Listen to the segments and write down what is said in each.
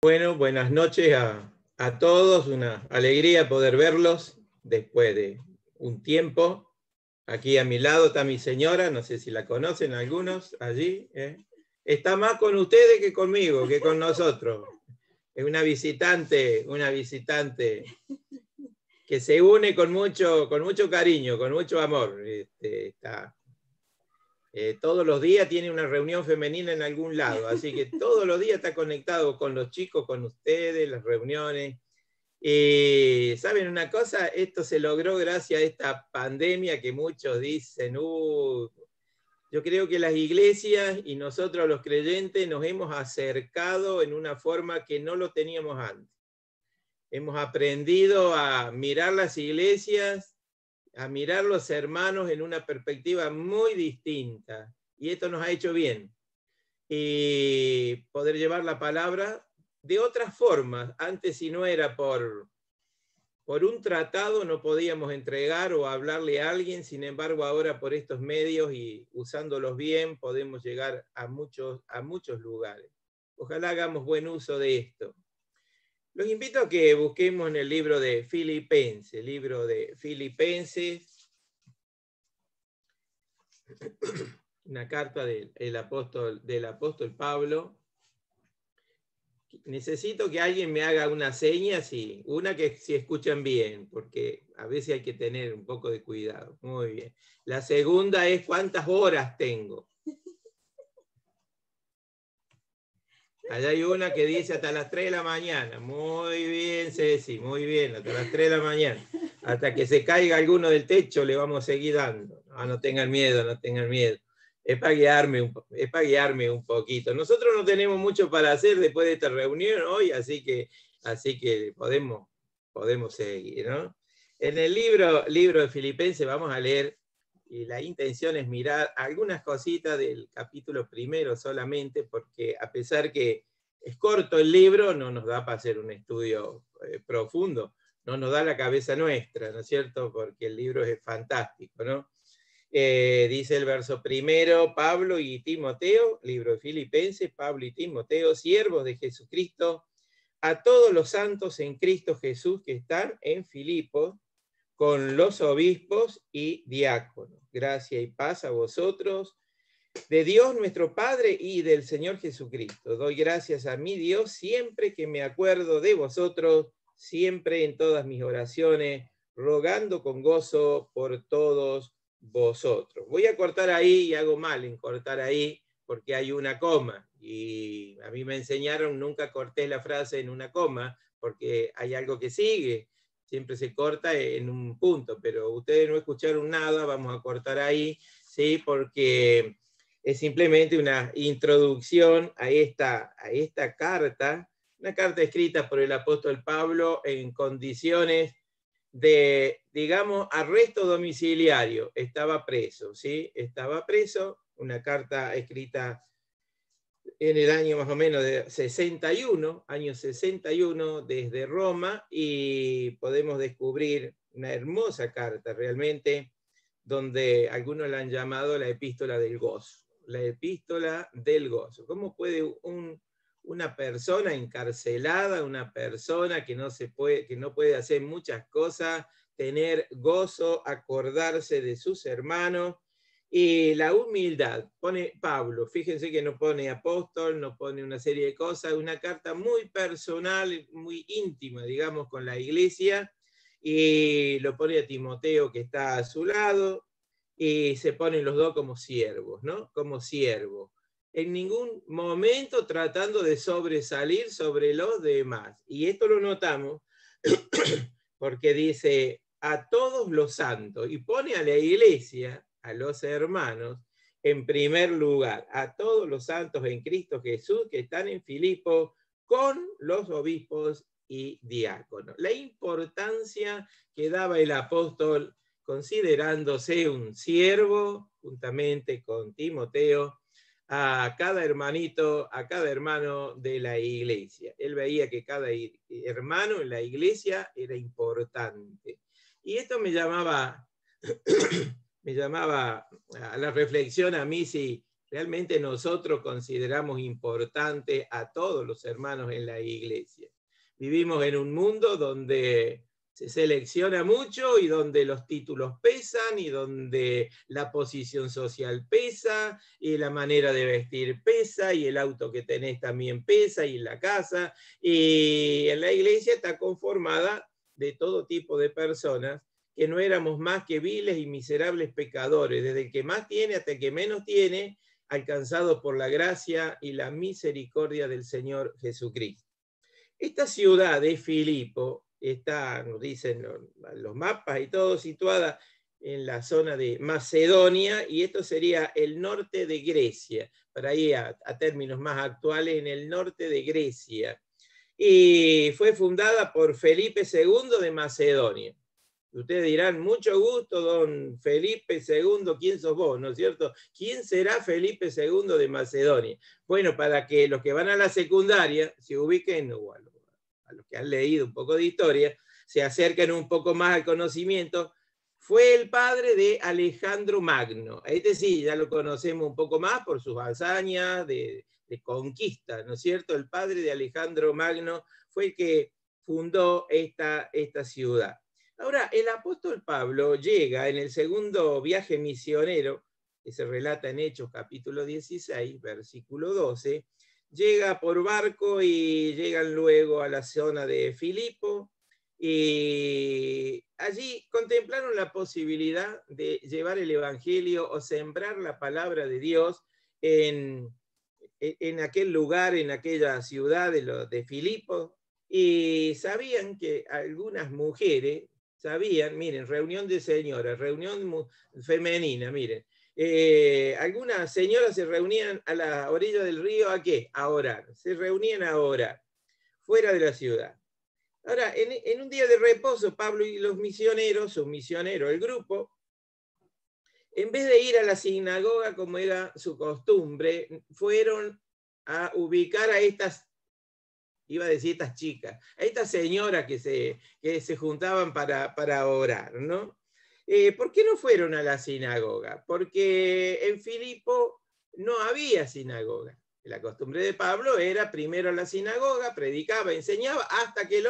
Bueno, buenas noches a todos, una alegría poder verlos después de un tiempo. Aquí a mi lado está mi señora, no sé si la conocen algunos allí. Está más con ustedes que conmigo, que con nosotros. Es una visitante que se une con mucho cariño, con mucho amor. Todos los días tiene una reunión femenina en algún lado, así que todos los días está conectado con los chicos, con ustedes, las reuniones. Y ¿saben una cosa? Esto se logró gracias a esta pandemia que muchos dicen, yo creo que las iglesias y nosotros los creyentes nos hemos acercado en una forma que no lo teníamos antes. Hemos aprendido a mirar las iglesias, a mirar los hermanos en una perspectiva muy distinta. Y esto nos ha hecho bien. Y poder llevar la palabra de otras formas. Antes, si no era por un tratado, no podíamos entregar o hablarle a alguien. Sin embargo, ahora por estos medios y usándolos bien, podemos llegar a muchos lugares. Ojalá hagamos buen uso de esto. Los invito a que busquemos en el libro de Filipenses, una carta del apóstol Pablo. Necesito que alguien me haga una seña, una que si escuchan bien, porque a veces hay que tener un poco de cuidado. Muy bien. La segunda es ¿cuántas horas tengo? Allá hay una que dice hasta las 3 de la mañana. Muy bien, Ceci, muy bien, hasta las 3 de la mañana. Hasta que se caiga alguno del techo le vamos a seguir dando. No tengan miedo, no tengan miedo. Es para guiarme un poquito. Nosotros no tenemos mucho para hacer después de esta reunión hoy, así que podemos seguir, ¿no? En el libro de Filipenses vamos a leer, y la intención es mirar algunas cositas del capítulo primero solamente, porque a pesar que es corto el libro, no nos da para hacer un estudio profundo, no nos da la cabeza nuestra, ¿no es cierto? Porque el libro es fantástico, ¿no? Dice el verso primero, Pablo y Timoteo, libro de Filipenses, Pablo y Timoteo, siervos de Jesucristo, a todos los santos en Cristo Jesús que están en Filipos, con los obispos y diáconos. Gracia y paz a vosotros, de Dios nuestro Padre y del Señor Jesucristo. Doy gracias a mi Dios siempre que me acuerdo de vosotros, siempre en todas mis oraciones, rogando con gozo por todos vosotros. Voy a cortar ahí, y hago mal en cortar ahí, porque hay una coma, y a mí me enseñaron, nunca corté la frase en una coma, porque hay algo que sigue, siempre se corta en un punto, pero ustedes no escucharon nada, vamos a cortar ahí, ¿sí? Porque es simplemente una introducción a esta carta, una carta escrita por el apóstol Pablo en condiciones de, digamos, arresto domiciliario. Estaba preso, ¿sí? Estaba preso, una carta escrita en el año más o menos de 61, año 61 desde Roma, y podemos descubrir una hermosa carta realmente, donde algunos la han llamado la epístola del gozo. La epístola del gozo. ¿Cómo puede una persona encarcelada, una persona que no puede hacer muchas cosas, tener gozo, acordarse de sus hermanos? Y la humildad, pone Pablo, fíjense que no pone apóstol, no pone una serie de cosas, una carta muy personal, muy íntima, digamos, con la iglesia, y lo pone a Timoteo que está a su lado, y se ponen los dos como siervos, ¿no? Como siervos. En ningún momento tratando de sobresalir sobre los demás. Y esto lo notamos porque dice a todos los santos, y pone a la iglesia, a los hermanos, en primer lugar, a todos los santos en Cristo Jesús que están en Filipos, con los obispos y diáconos. La importancia que daba el apóstol, considerándose un siervo, juntamente con Timoteo, a cada hermanito, a cada hermano de la iglesia. Él veía que cada hermano en la iglesia era importante. Y esto me llamaba a la reflexión a mí, si realmente nosotros consideramos importante a todos los hermanos en la iglesia. Vivimos en un mundo donde se selecciona mucho y donde los títulos pesan y donde la posición social pesa y la manera de vestir pesa y el auto que tenés también pesa y la casa. Y en la iglesia está conformada de todo tipo de personas que no éramos más que viles y miserables pecadores, desde el que más tiene hasta el que menos tiene, alcanzados por la gracia y la misericordia del Señor Jesucristo. Esta ciudad de Filipo está, nos dicen los mapas y todo, situada en la zona de Macedonia, y esto sería el norte de Grecia, para ir a términos más actuales, en el norte de Grecia. Y fue fundada por Felipe II de Macedonia. Ustedes dirán, mucho gusto, don Felipe II, ¿quién sos vos? ¿No es cierto? ¿Quién será Felipe II de Macedonia? Bueno, para que los que van a la secundaria se ubiquen, o a los que han leído un poco de historia, se acerquen un poco más al conocimiento, fue el padre de Alejandro Magno. Este sí, ya lo conocemos un poco más por sus hazañas de conquista, ¿no es cierto? El padre de Alejandro Magno fue el que fundó esta ciudad. Ahora, el apóstol Pablo llega en el segundo viaje misionero, que se relata en Hechos capítulo 16, versículo 12, llega por barco y llegan luego a la zona de Filipo, y allí contemplaron la posibilidad de llevar el evangelio o sembrar la palabra de Dios en aquel lugar, en aquella ciudad de Filipo, y sabían que algunas mujeres, miren, reunión de señoras, reunión femenina, miren, algunas señoras se reunían a la orilla del río, ¿a qué? A orar, se reunían a orar, fuera de la ciudad. Ahora, en un día de reposo, Pablo y los misioneros, sus misioneros, el grupo, en vez de ir a la sinagoga como era su costumbre, fueron a ubicar a estas, iba a decir estas chicas, a estas señoras que se juntaban para orar, ¿no? ¿Por qué no fueron a la sinagoga? Porque en Filipo no había sinagoga. La costumbre de Pablo era primero a la sinagoga, predicaba, enseñaba, hasta que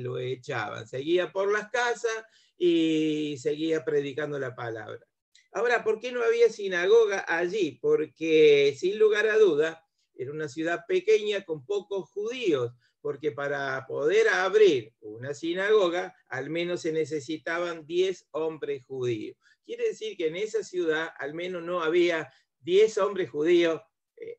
lo echaban. Seguía por las casas y seguía predicando la palabra. Ahora, ¿por qué no había sinagoga allí? Porque, sin lugar a duda, era una ciudad pequeña con pocos judíos, porque para poder abrir una sinagoga, al menos se necesitaban 10 hombres judíos. Quiere decir que en esa ciudad al menos no había 10 hombres judíos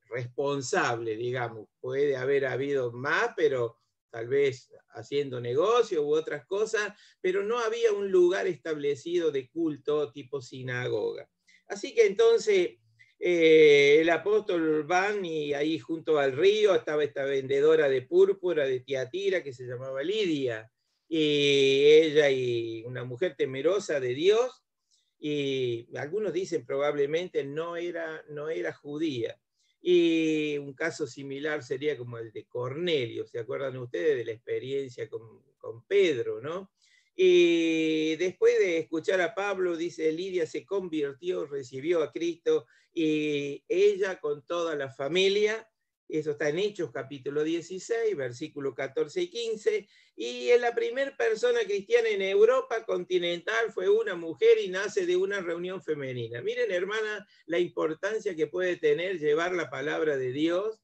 responsables, digamos. Puede haber habido más, pero tal vez haciendo negocio u otras cosas, pero no había un lugar establecido de culto tipo sinagoga. Así que entonces el apóstol van, y ahí junto al río estaba esta vendedora de púrpura de Tiatira que se llamaba Lidia, y ella, y una mujer temerosa de Dios, y algunos dicen probablemente no era judía. Y un caso similar sería como el de Cornelio, ¿se acuerdan ustedes de la experiencia con Pedro, no? Y después de escuchar a Pablo, dice, Lidia se convirtió, recibió a Cristo, y ella con toda la familia, eso está en Hechos capítulo 16, versículos 14 y 15, y en la primera persona cristiana en Europa continental fue una mujer y nace de una reunión femenina. Miren, hermana, la importancia que puede tener llevar la palabra de Dios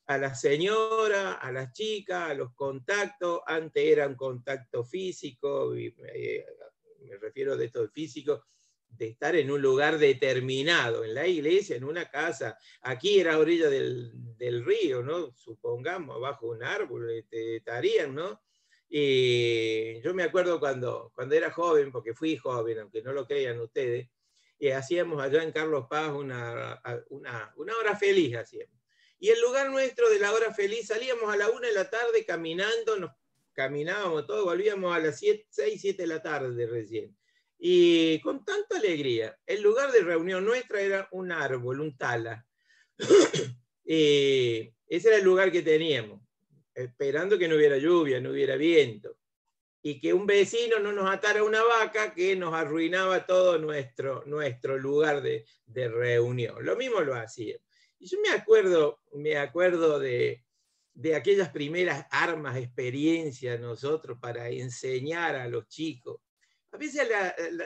a la señora, a las chicas, a los contactos. Antes era un contacto físico, me refiero de esto físico, de estar en un lugar determinado, en la iglesia, en una casa. Aquí era a orilla del río, ¿no? Supongamos, bajo un árbol, estarían, ¿no? Y yo me acuerdo cuando era joven, porque fui joven, aunque no lo crean ustedes, y hacíamos allá en Carlos Paz una hora feliz, hacíamos. Y el lugar nuestro de la hora feliz, salíamos a la 1 de la tarde caminando, caminábamos todos, volvíamos a las 6, 7 de la tarde recién. Y con tanta alegría. El lugar de reunión nuestra era un árbol, un tala. Ese era el lugar que teníamos, esperando que no hubiera lluvia, no hubiera viento. y que un vecino no nos atara una vaca que nos arruinaba todo nuestro lugar de reunión. Lo mismo lo hacía. Y yo me acuerdo de aquellas primeras armas, experiencias nosotros para enseñar a los chicos. A veces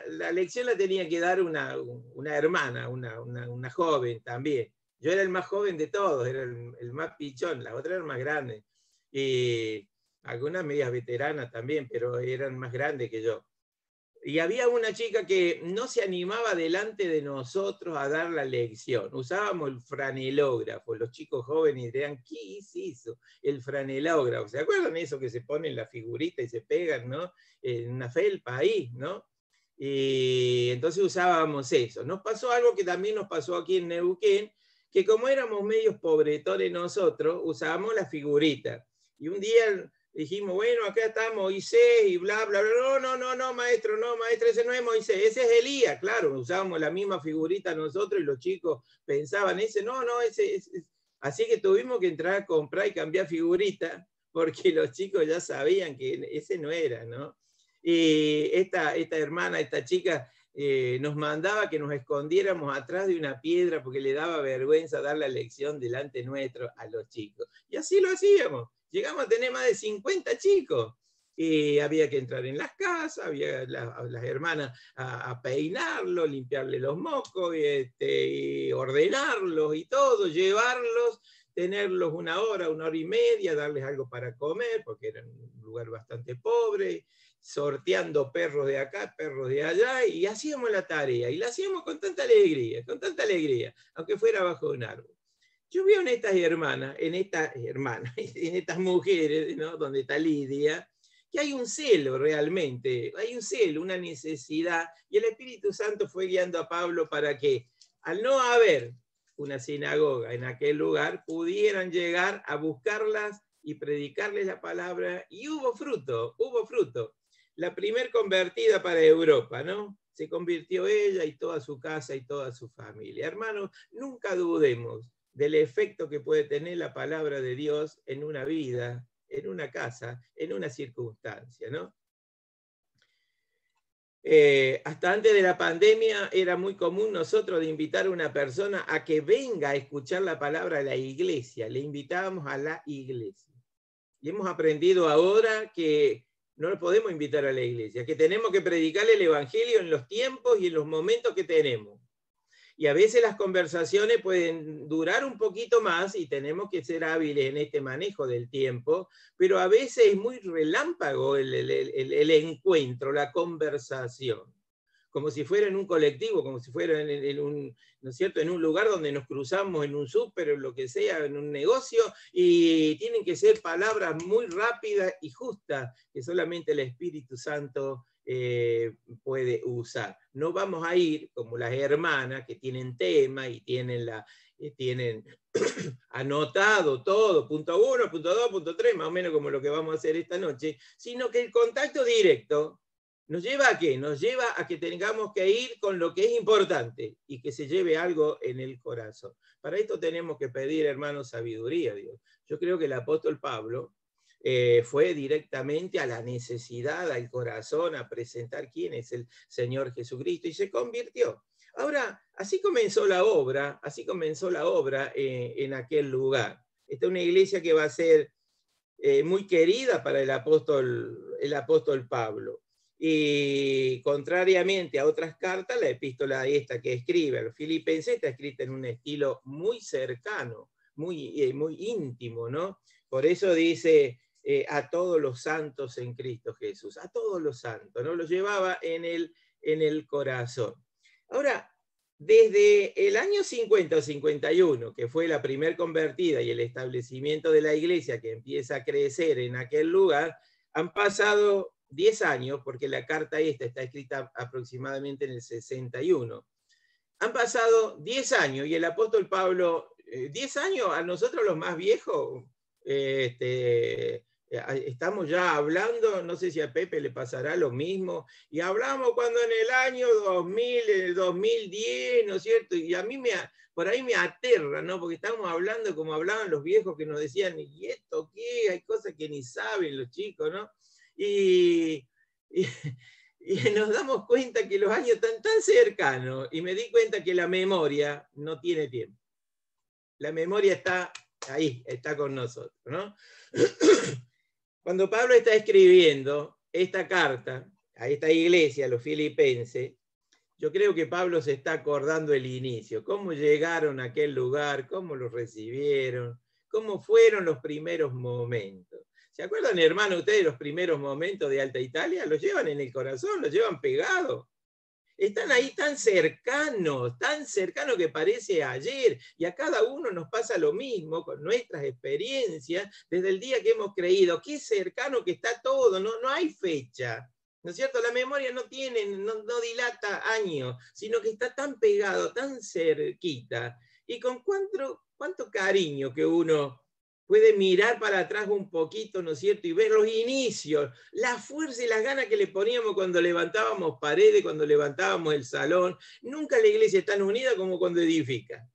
la lección la tenía que dar una hermana, una joven también. Yo era el más joven de todos, era el más pichón, las otras eran más grandes. Y algunas medias veteranas también, pero eran más grandes que yo. Y había una chica que no se animaba delante de nosotros a dar la lección. Usábamos el franelógrafo. Los chicos jóvenes dirán, ¿qué es eso? El franelógrafo. ¿Se acuerdan eso que se ponen la figurita y se pegan, ¿no? En una felpa ahí, ¿no? Y entonces usábamos eso. Nos pasó algo que también nos pasó aquí en Neuquén, que como éramos medios pobretones nosotros, usábamos la figurita. Y un día dijimos, bueno, acá está Moisés y bla, bla, bla. No, maestro, ese no es Moisés, ese es Elías. Claro, usábamos la misma figurita nosotros y los chicos pensaban, ese. Así que tuvimos que entrar a comprar y cambiar figurita porque los chicos ya sabían que ese no era, ¿no? Y esta hermana, esta chica, nos mandaba que nos escondiéramos atrás de una piedra porque le daba vergüenza dar la lección delante nuestro a los chicos. Y así lo hacíamos. Llegamos a tener más de 50 chicos. Y había que entrar en las casas, había las hermanas a peinarlos, limpiarle los mocos, y ordenarlos y todo, llevarlos, tenerlos una hora y media, darles algo para comer, porque era un lugar bastante pobre, sorteando perros de acá, perros de allá, y hacíamos la tarea, y la hacíamos con tanta alegría, aunque fuera bajo un árbol. Yo veo en estas hermanas, en estas mujeres, ¿no? Donde está Lidia, que hay un celo realmente, hay un celo, una necesidad, y el Espíritu Santo fue guiando a Pablo para que, al no haber una sinagoga en aquel lugar, pudieran llegar a buscarlas y predicarles la palabra, y hubo fruto. La primer convertida para Europa, ¿no? Se convirtió ella y toda su casa y toda su familia. Hermanos, nunca dudemos del efecto que puede tener la palabra de Dios en una vida, en una casa, en una circunstancia, ¿no? Hasta antes de la pandemia era muy común nosotros de invitar a una persona a que venga a escuchar la palabra de la iglesia. Le invitábamos a la iglesia. Y hemos aprendido ahora que no lo podemos invitar a la iglesia, que tenemos que predicarle el evangelio en los tiempos y en los momentos que tenemos. Y a veces las conversaciones pueden durar un poquito más y tenemos que ser hábiles en este manejo del tiempo, pero a veces es muy relámpago el encuentro, la conversación, como si fuera en un colectivo, como si fuera ¿no es cierto?, en un lugar donde nos cruzamos en un súper o lo que sea, en un negocio, y tienen que ser palabras muy rápidas y justas que solamente el Espíritu Santo puede usar. No vamos a ir como las hermanas que tienen tema y tienen anotado todo, punto 1, punto 2, punto 3, más o menos como lo que vamos a hacer esta noche, sino que el contacto directo ¿nos lleva a qué? Nos lleva a que tengamos que ir con lo que es importante y que se lleve algo en el corazón. Para esto tenemos que pedir, hermanos, sabiduría a Dios. Yo creo que el apóstol Pablo fue directamente a la necesidad, al corazón, a presentar quién es el Señor Jesucristo y se convirtió. Ahora, así comenzó la obra en aquel lugar. Esta es una iglesia que va a ser muy querida para el apóstol Pablo. Y contrariamente a otras cartas, la epístola esta que escribe a los filipenses está escrita en un estilo muy cercano, muy íntimo, ¿no? Por eso dice a todos los santos en Cristo Jesús, a todos los santos, ¿no? Los llevaba en el corazón. Ahora, desde el año 50 o 51, que fue la primer convertida y el establecimiento de la iglesia que empieza a crecer en aquel lugar, han pasado 10 años, porque la carta esta está escrita aproximadamente en el 61. Han pasado 10 años y el apóstol Pablo, 10 años a nosotros los más viejos, estamos ya hablando, no sé si a Pepe le pasará lo mismo, y hablamos cuando en el año 2000, en el 2010, ¿no es cierto? Y a mí por ahí me aterra, ¿no? Porque estamos hablando como hablaban los viejos que nos decían, ¿y esto qué? Hay cosas que ni saben los chicos, ¿no? y, y, y nos damos cuenta que los años están tan cercanos, y me di cuenta que la memoria no tiene tiempo. La memoria está ahí, está con nosotros, ¿no? Cuando Pablo está escribiendo esta carta a esta iglesia, a los filipenses, yo creo que Pablo se está acordando el inicio, cómo llegaron a aquel lugar, cómo los recibieron, cómo fueron los primeros momentos. ¿Se acuerdan, hermano, ustedes los primeros momentos de Alta Italia? Los llevan en el corazón, los llevan pegados. Están ahí tan cercanos que parece ayer, y a cada uno nos pasa lo mismo con nuestras experiencias desde el día que hemos creído. Qué cercano que está todo, no hay fecha, ¿no es cierto? La memoria no dilata años, sino que está tan pegado, tan cerquita, y con cuánto cariño que uno puede mirar para atrás un poquito, ¿no es cierto? Y ver los inicios, la fuerza y las ganas que le poníamos cuando levantábamos paredes, cuando levantábamos el salón. Nunca la iglesia es tan unida como cuando edifica.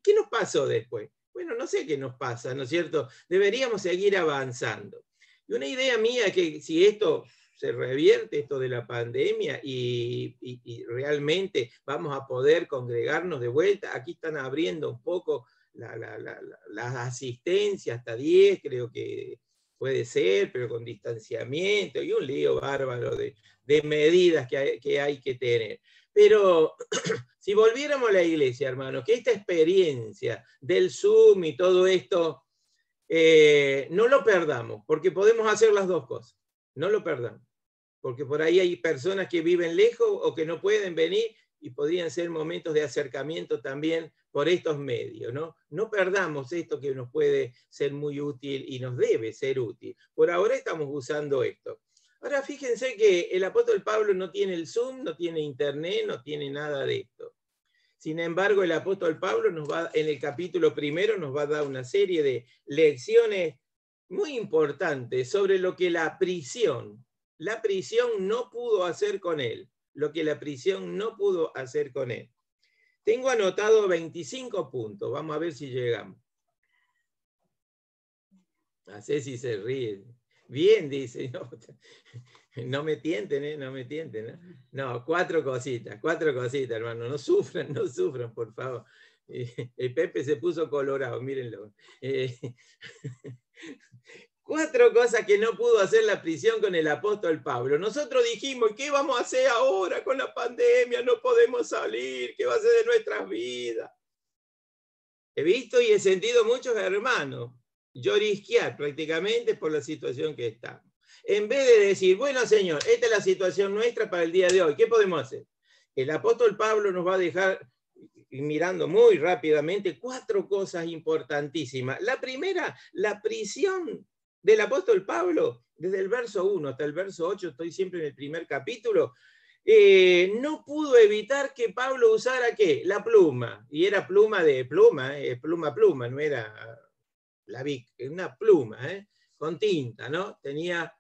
¿Qué nos pasó después? Bueno, no sé qué nos pasa, ¿no es cierto? Deberíamos seguir avanzando. Y una idea mía es que si esto se revierte, esto de la pandemia, y realmente vamos a poder congregarnos de vuelta, aquí están abriendo un poco las asistencias, hasta 10 creo que puede ser, pero con distanciamiento y un lío bárbaro de medidas que hay que tener. Pero si volviéramos a la iglesia, hermanos, que esta experiencia del Zoom y todo esto, no lo perdamos, porque podemos hacer las dos cosas. No lo perdamos, porque por ahí hay personas que viven lejos o que no pueden venir, y podrían ser momentos de acercamiento también por estos medios, ¿no? No perdamos esto que nos puede ser muy útil y nos debe ser útil. Por ahora estamos usando esto. Ahora fíjense que el apóstol Pablo no tiene el Zoom, no tiene internet, no tiene nada de esto. Sin embargo, el apóstol Pablo en el capítulo 1 nos va a dar una serie de lecciones muy importantes sobre lo que la prisión no pudo hacer con él. Lo que la prisión no pudo hacer con él. Tengo anotado 25 puntos. Vamos a ver si llegamos. A Ceci se ríe. Bien, dice. No me tienten, no me tienten. No, 4 cositas, hermano. No sufran, por favor. El Pepe se puso colorado, mírenlo. 4 cosas que no pudo hacer la prisión con el apóstol Pablo. Nosotros dijimos, ¿qué vamos a hacer ahora con la pandemia? No podemos salir, ¿qué va a ser de nuestras vidas? He visto y he sentido muchos hermanos llorisquear prácticamente por la situación que estamos. En vez de decir, bueno, Señor, esta es la situación nuestra para el día de hoy, ¿qué podemos hacer? El apóstol Pablo nos va a dejar, mirando muy rápidamente, 4 cosas importantísimas. La primera, la prisión del apóstol Pablo, desde el verso 1 hasta el verso 8, estoy siempre en el primer capítulo, no pudo evitar que Pablo usara ¿qué? La pluma, y era pluma, no era la Bic, una pluma, con tinta, ¿no? Tenía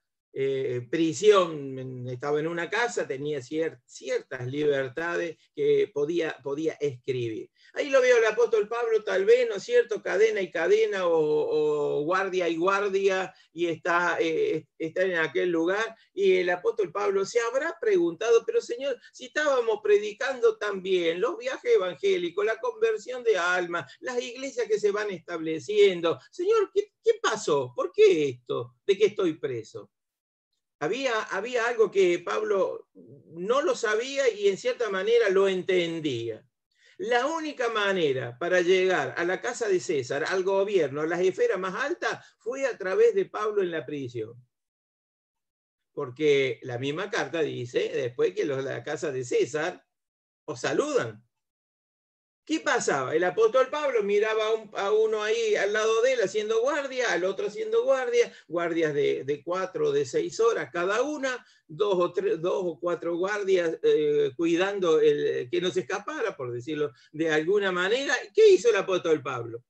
prisión, estaba en una casa, tenía ciertas libertades que podía escribir. Ahí lo veo el apóstol Pablo, tal vez, ¿no es cierto? Cadena y cadena, o guardia y guardia, y está en aquel lugar, y el apóstol Pablo se habrá preguntado, pero Señor, si estábamos predicando también los viajes evangélicos, la conversión de almas, las iglesias que se van estableciendo, Señor, ¿qué pasó? ¿Por qué esto? ¿De qué estoy preso? Había algo que Pablo no lo sabía y en cierta manera lo entendía. La única manera para llegar a la casa de César, al gobierno, a las esferas más altas, fue a través de Pablo en la prisión. Porque la misma carta dice, después que los de la casa de César os saludan. ¿Qué pasaba? El apóstol Pablo miraba a uno ahí al lado de él haciendo guardia, al otro haciendo guardias de 4 o de 6 horas cada una, 2 o 4 guardias cuidando que no se escapara, por decirlo de alguna manera. ¿Qué hizo el apóstol Pablo?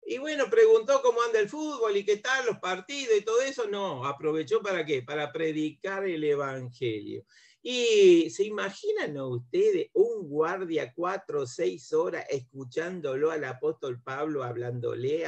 Y bueno, preguntó cómo anda el fútbol y qué tal los partidos y todo eso. No, aprovechó ¿para qué? Para predicar el evangelio. Y se imaginan ustedes un guardia 4 o 6 horas escuchándolo al apóstol Pablo hablándole,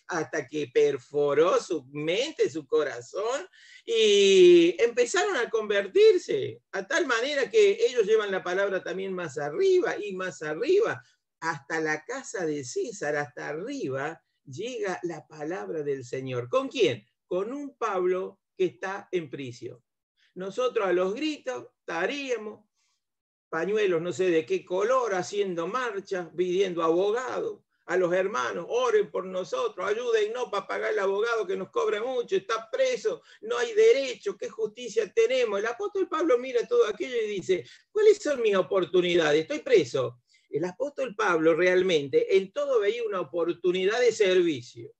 hasta que perforó su mente, su corazón, y empezaron a convertirse, a tal manera que ellos llevan la palabra también más arriba y más arriba, hasta la casa de César, hasta arriba, llega la palabra del Señor. ¿Con quién? Con un Pablo que está en prisión. Nosotros a los gritos estaríamos, pañuelos no sé de qué color, haciendo marchas, pidiendo abogados. A los hermanos, oren por nosotros, ayúdennos para pagar el abogado que nos cobra mucho, está preso, no hay derecho, ¿qué justicia tenemos? El apóstol Pablo mira todo aquello y dice, ¿cuáles son mis oportunidades? Estoy preso. El apóstol Pablo realmente en todo veía una oportunidad de servicio,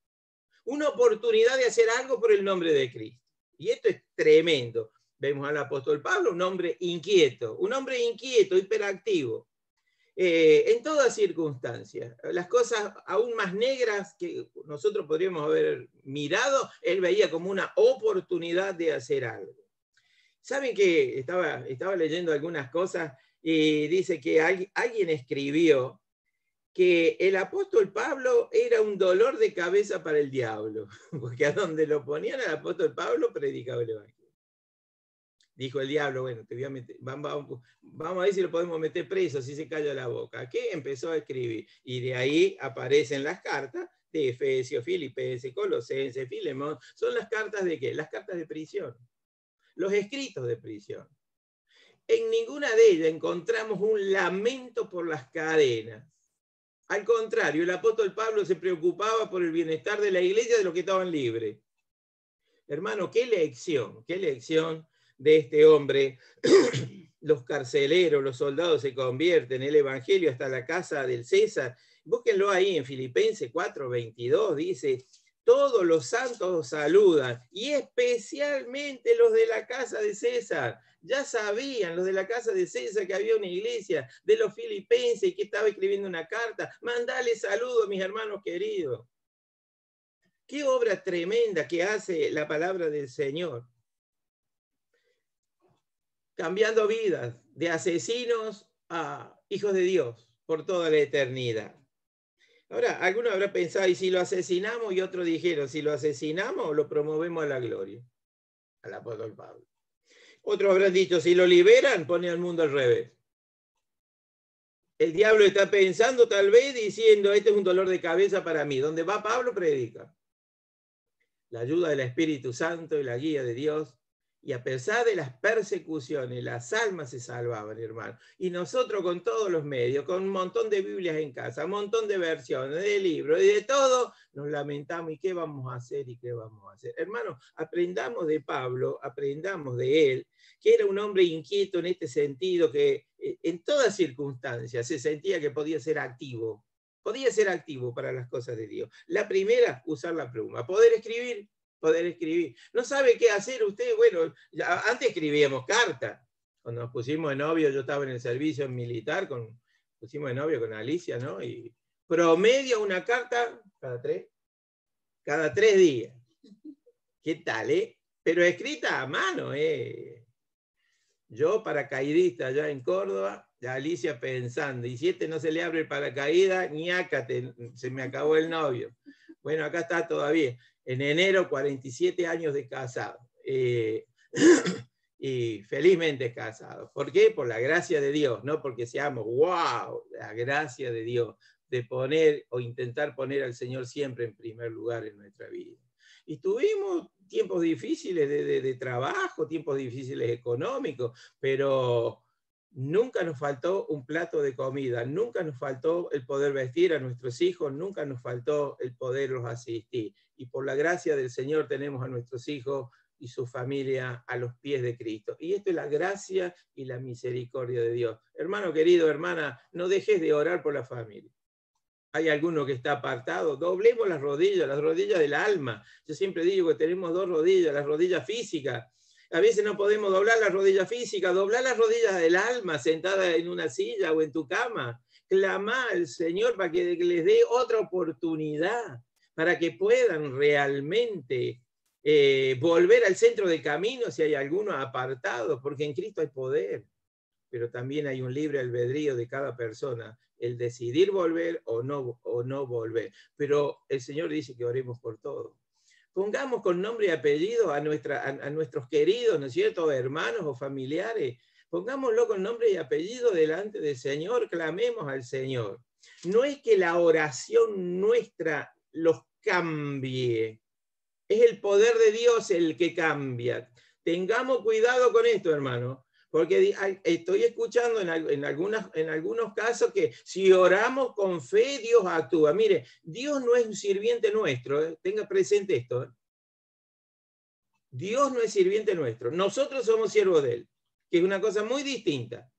una oportunidad de hacer algo por el nombre de Cristo. Y esto es tremendo. Vemos al apóstol Pablo, un hombre inquieto, hiperactivo, en todas circunstancias. Las cosas aún más negras que nosotros podríamos haber mirado, él veía como una oportunidad de hacer algo. ¿Saben que estaba leyendo algunas cosas y dice que alguien escribió que el apóstol Pablo era un dolor de cabeza para el diablo, porque a donde lo ponían al apóstol Pablo predicaba el evangelio. Dijo el diablo, bueno, te voy a meter, vamos a ver si lo podemos meter preso, si se calla la boca. ¿Qué? Empezó a escribir. Y de ahí aparecen las cartas de Efesios, Filipenses, Colosenses, Filemón. Son las cartas de ¿qué? Las cartas de prisión. Los escritos de prisión. En ninguna de ellas encontramos un lamento por las cadenas. Al contrario, el apóstol Pablo se preocupaba por el bienestar de la iglesia, de los que estaban libres. Hermano, qué lección de este hombre. Los carceleros, los soldados se convierten, el evangelio hasta la casa del César. Búsquenlo ahí en Filipenses 4:22, dice, todos los santos saludan, y especialmente los de la casa de César. Ya sabían los de la casa de César que había una iglesia de los filipenses y que estaba escribiendo una carta. Mandale saludos, mis hermanos queridos. Qué obra tremenda que hace la palabra del Señor. Cambiando vidas de asesinos a hijos de Dios por toda la eternidad. Ahora, alguno habrá pensado, y si lo asesinamos, y otros dijeron, si lo asesinamos, lo promovemos a la gloria, al apóstol Pablo. Otros habrán dicho, si lo liberan, pone al mundo al revés. El diablo está pensando tal vez diciendo, este es un dolor de cabeza para mí. Donde va Pablo, predica. La ayuda del Espíritu Santo y la guía de Dios. Y a pesar de las persecuciones, las almas se salvaban, hermano. Y nosotros con todos los medios, con un montón de Biblias en casa, un montón de versiones, de libros y de todo, nos lamentamos. ¿Y qué vamos a hacer? ¿Y qué vamos a hacer? Hermano, aprendamos de Pablo, aprendamos de él, que era un hombre inquieto en este sentido, que en todas circunstancias se sentía que podía ser activo para las cosas de Dios. La primera, usar la pluma, poder escribir. No sabe qué hacer usted. Bueno, antes escribíamos cartas. Cuando nos pusimos de novio, yo estaba en el servicio militar, pusimos de novio con Alicia, ¿no? Y promedio una carta cada tres días. ¿Qué tal, Pero escrita a mano, Yo, paracaidista allá en Córdoba, Alicia pensando, y si este no se le abre el paracaídas, ñácate, se me acabó el novio. Bueno, acá está todavía. En enero, 47 años de casado. Y felizmente casado. ¿Por qué? Por la gracia de Dios, no porque seamos, wow, la gracia de Dios, de poner o intentar poner al Señor siempre en primer lugar en nuestra vida. Y tuvimos tiempos difíciles de trabajo, tiempos difíciles económicos, pero nunca nos faltó un plato de comida, nunca nos faltó el poder vestir a nuestros hijos, nunca nos faltó el poderlos asistir. Y por la gracia del Señor tenemos a nuestros hijos y su familia a los pies de Cristo. Y esto es la gracia y la misericordia de Dios. Hermano querido, hermana, no dejes de orar por la familia. Hay alguno que está apartado, doblemos las rodillas del alma. Yo siempre digo que tenemos dos rodillas, las rodillas físicas. A veces no podemos doblar las rodillas físicas, doblar las rodillas del alma sentada en una silla o en tu cama clamá al Señor para que les dé otra oportunidad, para que puedan realmente volver al centro de camino si hay alguno apartado, porque en Cristo hay poder, pero también hay un libre albedrío de cada persona, el decidir volver o no volver. Pero el Señor dice que oremos por todo. Pongamos con nombre y apellido a nuestros queridos, ¿no es cierto?, hermanos o familiares. Pongámoslo con nombre y apellido delante del Señor, clamemos al Señor. No es que la oración nuestra los cambie, es el poder de Dios el que cambia. Tengamos cuidado con esto, hermano, porque estoy escuchando en algunos casos que si oramos con fe, Dios actúa. Mire, Dios no es un sirviente nuestro, tenga presente esto. Dios no es sirviente nuestro, nosotros somos siervos de Él, que es una cosa muy distinta.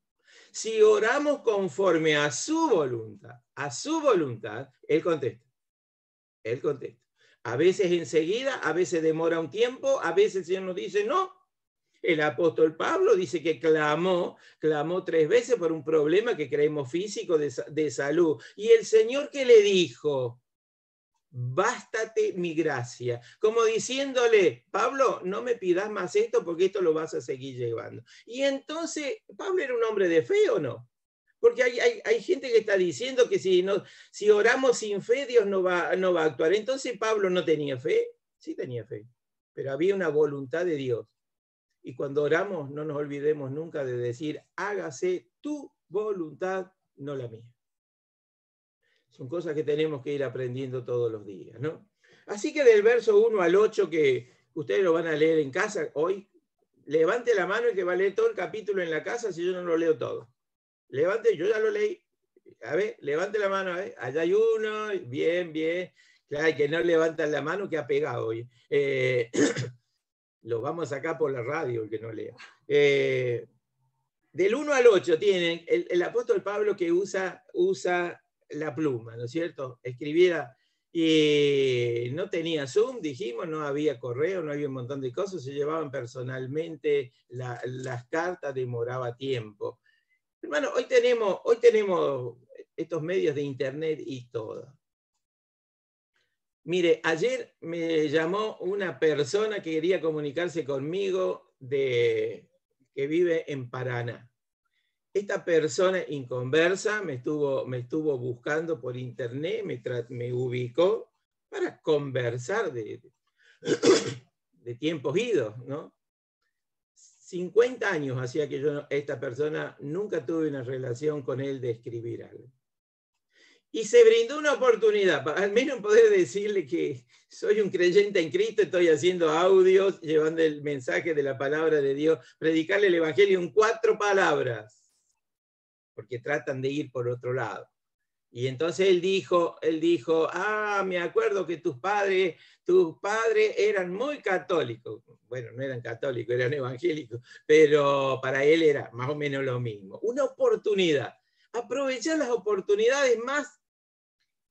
Si oramos conforme a su voluntad, Él contesta. Él contesta. A veces enseguida, a veces demora un tiempo, a veces el Señor nos dice no. El apóstol Pablo dice que clamó 3 veces por un problema que creemos físico de salud. Y el Señor, ¿qué le dijo? Bástate mi gracia. Como diciéndole, Pablo, no me pidas más esto porque esto lo vas a seguir llevando. Y entonces, ¿Pablo era un hombre de fe o no? Porque hay gente que está diciendo que si oramos sin fe, Dios no va a actuar. Entonces, ¿Pablo no tenía fe? Sí tenía fe, pero había una voluntad de Dios. Y cuando oramos, no nos olvidemos nunca de decir, hágase tu voluntad, no la mía. Son cosas que tenemos que ir aprendiendo todos los días, ¿no? Así que del verso 1 al 8, que ustedes lo van a leer en casa hoy, levante la mano el que va a leer todo el capítulo en la casa si yo no lo leo todo. Levante, yo ya lo leí. A ver, levante la mano, a ver. Allá hay uno, bien, bien. Claro, el que no levanta la mano que ha pegado hoy. Lo vamos a sacar por la radio, el que no lea. Del 1 al 8 tienen el apóstol Pablo que usa la pluma, ¿no es cierto? Escribía y no tenía Zoom, dijimos, no había correo, no había un montón de cosas, se llevaban personalmente las cartas, demoraba tiempo. Hermano, hoy tenemos estos medios de internet y todo. Mire, ayer me llamó una persona que quería comunicarse conmigo que vive en Paraná. Esta persona inconversa me estuvo buscando por internet, me ubicó para conversar de tiempos idos, ¿no? 50 años hacía que esta persona nunca tuve una relación con él de escribir algo. Y se brindó una oportunidad, para al menos poder decirle que soy un creyente en Cristo, estoy haciendo audios, llevando el mensaje de la palabra de Dios, predicarle el evangelio en 4 palabras, porque tratan de ir por otro lado. Y entonces él dijo, me acuerdo que tus padres eran muy católicos. Bueno, no eran católicos, eran evangélicos, pero para él era más o menos lo mismo. Una oportunidad. Aprovechar las oportunidades más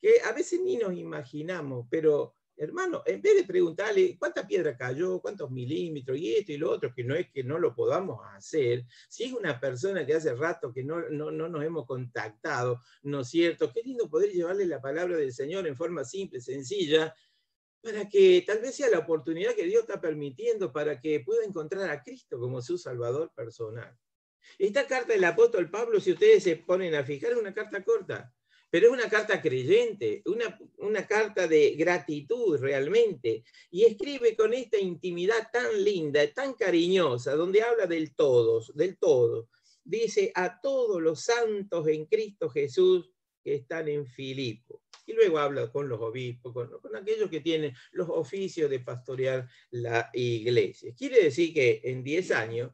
que a veces ni nos imaginamos, pero hermano, en vez de preguntarle cuánta piedra cayó, cuántos milímetros, y esto y lo otro, que no es que no lo podamos hacer, si es una persona que hace rato que no nos hemos contactado, ¿no es cierto? Qué lindo poder llevarle la palabra del Señor en forma simple, sencilla, para que tal vez sea la oportunidad que Dios está permitiendo para que pueda encontrar a Cristo como su Salvador personal. Esta carta del apóstol Pablo, si ustedes se ponen a fijar, es una carta corta, pero es una carta creyente, una carta de gratitud realmente, y escribe con esta intimidad tan linda, tan cariñosa, donde habla del todo. Dice, a todos los santos en Cristo Jesús que están en Filipo. Y luego habla con los obispos, con aquellos que tienen los oficios de pastorear la iglesia. Quiere decir que en 10 años,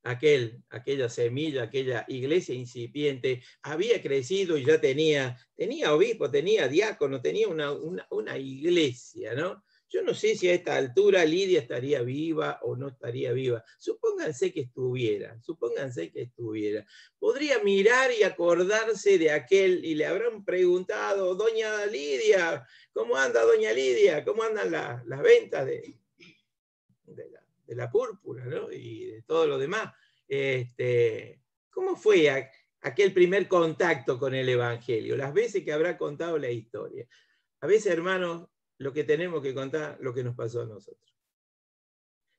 aquella semilla, aquella iglesia incipiente, había crecido y ya tenía obispo, tenía diácono, tenía una iglesia, ¿no? Yo no sé si a esta altura Lidia estaría viva o no estaría viva. Supónganse que estuviera. Podría mirar y acordarse de aquel, y le habrán preguntado, doña Lidia, ¿cómo anda doña Lidia? ¿Cómo andan las ventas de la púrpura, ¿no? Y de todo lo demás? ¿Cómo fue aquel primer contacto con el Evangelio, las veces que habrá contado la historia. A veces, hermanos, lo que tenemos que contar, lo que nos pasó a nosotros.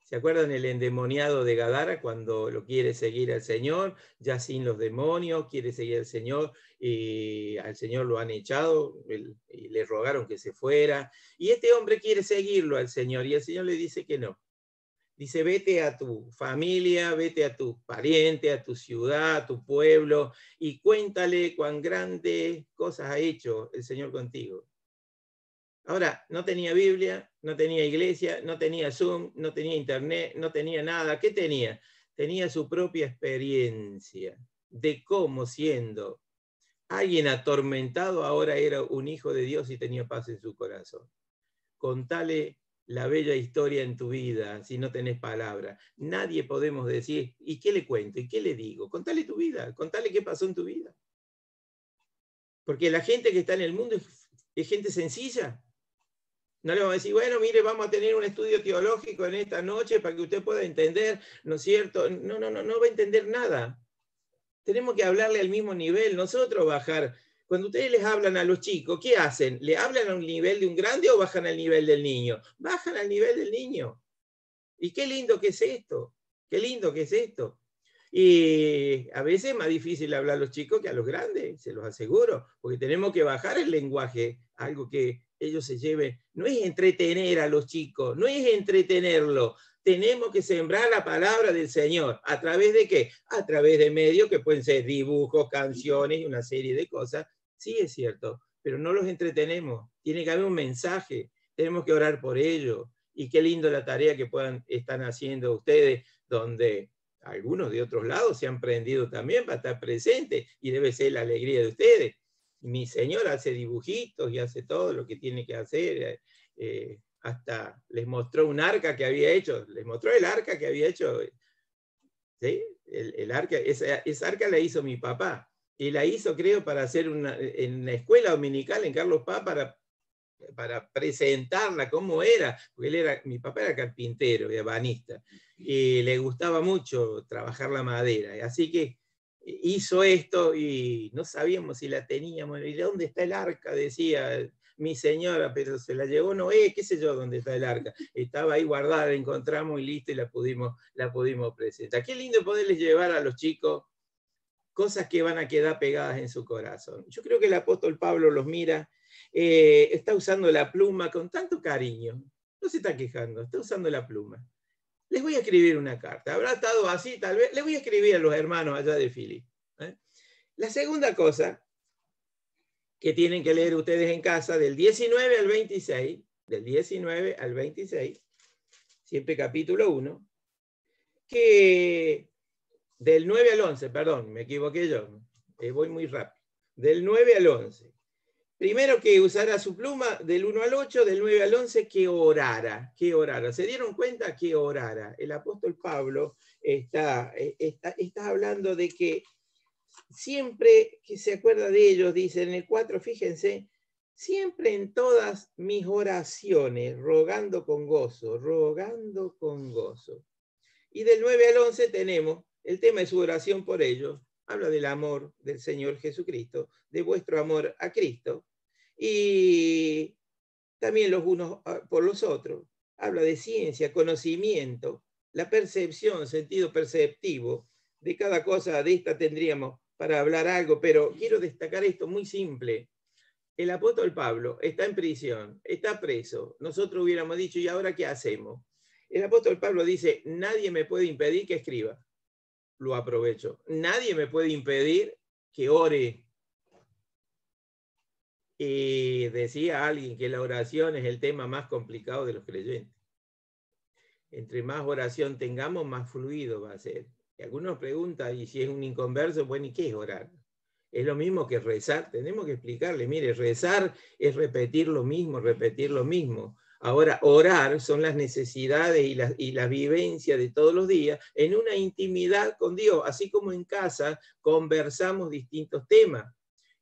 ¿Se acuerdan el endemoniado de Gadara cuando lo quiere seguir al Señor, ya sin los demonios, quiere seguir al Señor y al Señor lo han echado y le rogaron que se fuera? Y este hombre quiere seguirlo al Señor y el Señor le dice que no. Dice, vete a tu familia, vete a tu pariente, a tu ciudad, a tu pueblo y cuéntale cuán grandes cosas ha hecho el Señor contigo. Ahora, no tenía Biblia, no tenía iglesia, no tenía Zoom, no tenía internet, no tenía nada. ¿Qué tenía? Tenía su propia experiencia de cómo, siendo alguien atormentado, ahora era un hijo de Dios y tenía paz en su corazón. Contale la bella historia en tu vida si no tenés palabra. Nadie podemos decir, ¿y qué le cuento? ¿Y qué le digo? Contale tu vida, contale qué pasó en tu vida. Porque la gente que está en el mundo es gente sencilla. No le vamos a decir, bueno, mire, vamos a tener un estudio teológico en esta noche para que usted pueda entender, ¿no es cierto? No va a entender nada. Tenemos que hablarle al mismo nivel, nosotros bajar. Cuando ustedes les hablan a los chicos, ¿qué hacen? ¿Le hablan a un nivel de un grande o bajan al nivel del niño? Bajan al nivel del niño. Y qué lindo que es esto, qué lindo que es esto. Y a veces es más difícil hablar a los chicos que a los grandes, se los aseguro, porque tenemos que bajar el lenguaje, algo que ellos se lleven. No es entretener a los chicos, no es entretenerlo. Tenemos que sembrar la palabra del Señor. ¿A través de qué? A través de medios que pueden ser dibujos, canciones y una serie de cosas. Sí, es cierto, pero no los entretenemos. Tiene que haber un mensaje. Tenemos que orar por ellos. Y qué lindo la tarea que están haciendo ustedes, donde algunos de otros lados se han prendido también para estar presentes, y debe ser la alegría de ustedes. Mi señora hace dibujitos y hace todo lo que tiene que hacer, hasta les mostró un arca que había hecho, les mostró el arca que había hecho, ¿sí? El arca, esa arca la hizo mi papá, y la hizo, creo, para hacer en la escuela dominical en Carlos Paz, para presentarla cómo era, porque mi papá era carpintero, ebanista, y le gustaba mucho trabajar la madera, así que hizo esto y no sabíamos si la teníamos. ¿Y dónde está el arca? Decía mi señora, pero se la llevó Noé, qué sé yo dónde está el arca. Estaba ahí guardada, la encontramos y listo, y la pudimos presentar. Qué lindo poderles llevar a los chicos cosas que van a quedar pegadas en su corazón. Yo creo que el apóstol Pablo los mira, está usando la pluma con tanto cariño, no se está quejando, está usando la pluma. Les voy a escribir una carta, habrá estado así tal vez, les voy a escribir a los hermanos allá de Filipo. La segunda cosa que tienen que leer ustedes en casa, del 19 al 26, del 19 al 26, siempre capítulo 1, que del 9 al 11, perdón, me equivoqué yo, voy muy rápido, del 9 al 11. Primero que usara su pluma, del 1 al 8, del 9 al 11, que orara. ¿Se dieron cuenta? Que orara. El apóstol Pablo está hablando de que siempre que se acuerda de ellos, dice en el 4, fíjense, siempre en todas mis oraciones, rogando con gozo. Y del 9 al 11 tenemos el tema de su oración por ellos. Habla del amor del Señor Jesucristo, de vuestro amor a Cristo, y también los unos por los otros. Habla de ciencia, conocimiento, la percepción, sentido perceptivo. De cada cosa de esta tendríamos para hablar algo, pero quiero destacar esto muy simple. El apóstol Pablo está en prisión, está preso. Nosotros hubiéramos dicho, ¿y ahora qué hacemos? El apóstol Pablo dice, nadie me puede impedir que escriba. Lo aprovecho. Nadie me puede impedir que ore. Y decía alguien que la oración es el tema más complicado de los creyentes. Entre más oración tengamos, más fluido va a ser. Y algunos preguntan, y si es un inconverso, bueno, ¿y qué es orar? Es lo mismo que rezar. Tenemos que explicarle, mire, rezar es repetir lo mismo. Ahora, orar son las necesidades y la vivencia de todos los días en una intimidad con Dios, así como en casa conversamos distintos temas.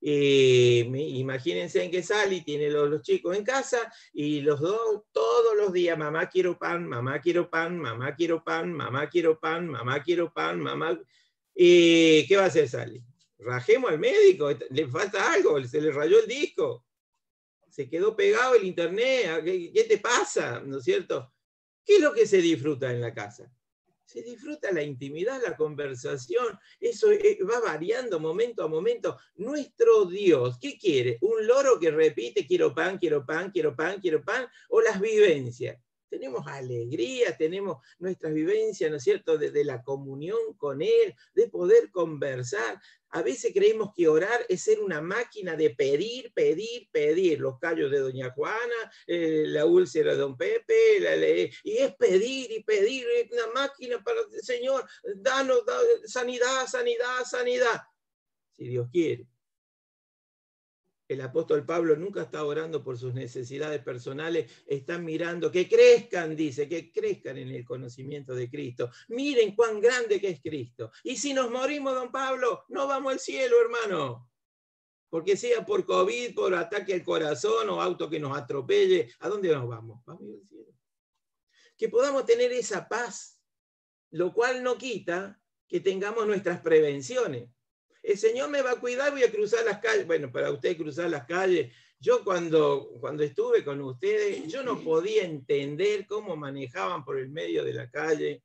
Imagínense en que Sally tiene los chicos en casa y los dos todos los días, mamá quiero pan, mamá quiero pan, mamá quiero pan, mamá quiero pan, mamá quiero pan, mamá. ¿Qué va a hacer Sally? rajemos al médico, le falta algo, se le rayó el disco, se quedó pegado el internet, ¿qué te pasa? ¿No es cierto? ¿Qué es lo que se disfruta en la casa? Se disfruta la intimidad, la conversación, eso va variando momento a momento. Nuestro Dios, ¿qué quiere? ¿Un loro que repite, quiero pan, quiero pan, quiero pan, quiero pan? ¿O las vivencias? Tenemos alegría, tenemos nuestras vivencias, ¿no es cierto?, de la comunión con Él, de poder conversar. A veces creemos que orar es ser una máquina de pedir, pedir, pedir. Los callos de doña Juana, la úlcera de don Pepe, y es pedir y pedir, es una máquina para el Señor, danos sanidad, sanidad, sanidad. Si Dios quiere. El apóstol Pablo nunca está orando por sus necesidades personales, está mirando que crezcan, dice, que crezcan en el conocimiento de Cristo. Miren cuán grande que es Cristo. Y si nos morimos, don Pablo, no vamos al cielo, hermano. Porque sea por COVID, por ataque al corazón o auto que nos atropelle, ¿a dónde nos vamos? Vamos al cielo. Que podamos tener esa paz, lo cual no quita que tengamos nuestras prevenciones. El Señor me va a cuidar, voy a cruzar las calles. Bueno, para usted cruzar las calles, yo cuando estuve con ustedes, yo no podía entender cómo manejaban por el medio de la calle,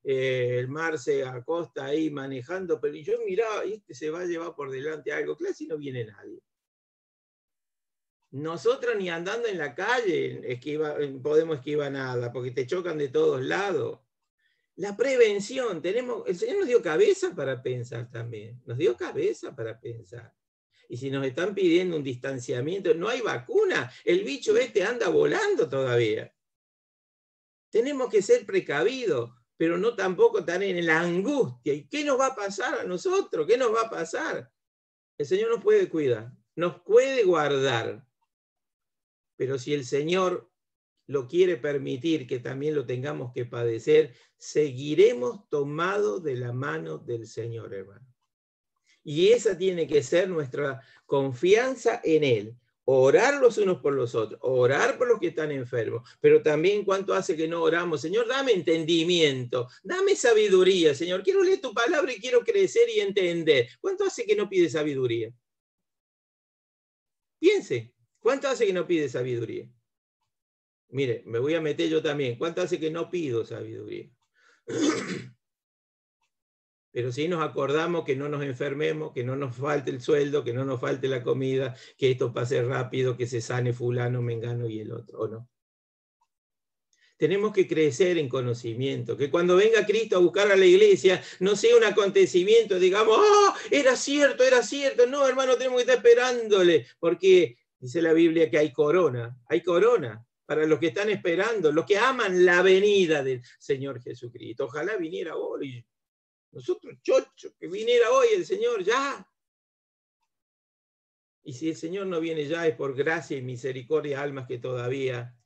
el Marce Acosta ahí manejando, pero yo miraba, y este se va a llevar por delante algo, claro, si no viene nadie. Nosotros ni andando en la calle podemos esquivar nada, porque te chocan de todos lados. La prevención, el Señor nos dio cabeza para pensar también, nos dio cabeza para pensar. Y si nos están pidiendo un distanciamiento, no hay vacuna, el bicho este anda volando todavía. Tenemos que ser precavidos, pero no tampoco estar en la angustia. ¿Y qué nos va a pasar a nosotros? ¿Qué nos va a pasar? El Señor nos puede cuidar, nos puede guardar, pero si el Señor lo quiere permitir que también lo tengamos que padecer, seguiremos tomados de la mano del Señor, hermano. Y esa tiene que ser nuestra confianza en Él. Orar los unos por los otros, orar por los que están enfermos, pero también cuánto hace que no oramos. Señor, dame entendimiento, dame sabiduría, Señor. Quiero leer tu palabra y quiero crecer y entender. ¿Cuánto hace que no pide sabiduría? Piense, ¿cuánto hace que no pide sabiduría? Mire, me voy a meter yo también. ¿Cuánto hace que no pido sabiduría? Pero sí nos acordamos que no nos enfermemos, que no nos falte el sueldo, que no nos falte la comida, que esto pase rápido, que se sane fulano, mengano y el otro, ¿o no? Tenemos que crecer en conocimiento, que cuando venga Cristo a buscar a la iglesia, no sea un acontecimiento, digamos, ¡oh, era cierto! No, hermano, tenemos que estar esperándole, porque dice la Biblia que hay corona para los que están esperando, los que aman la venida del Señor Jesucristo. Ojalá viniera hoy. Nosotros, chocho, que viniera hoy el Señor ya. Y si el Señor no viene ya, es por gracia y misericordia, almas que todavía